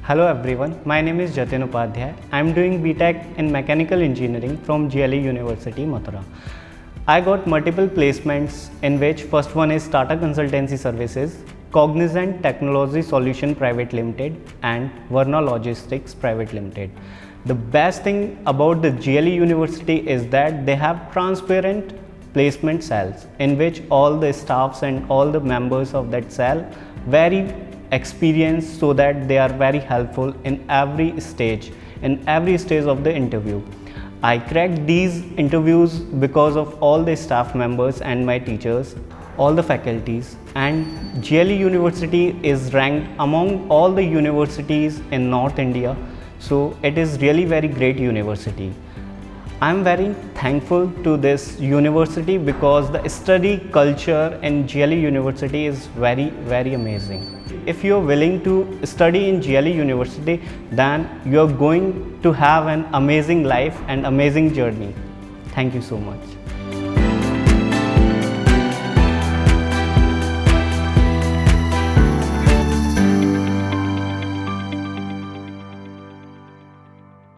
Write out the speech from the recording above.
Hello everyone, my name is Jatin Upadhyay. I am doing B.Tech in Mechanical Engineering from GLA University, Mathura. I got multiple placements in which first one is Tata Consultancy Services, Cognizant Technology Solution Private Limited and Varuna Logistics Private Limited. The best thing about the GLA University is that they have transparent placement cells in which all the staffs and all the members of that cell very experienced, so that they are very helpful in every stage of the interview. I cracked these interviews because of all the staff members and my teachers, all the faculties, and GLA University is ranked among all the universities in North India, so it is really very great university. I am very thankful to this university because the study culture in GLA University is very amazing. If you are willing to study in GLA University, then you are going to have an amazing life and amazing journey. Thank you so much.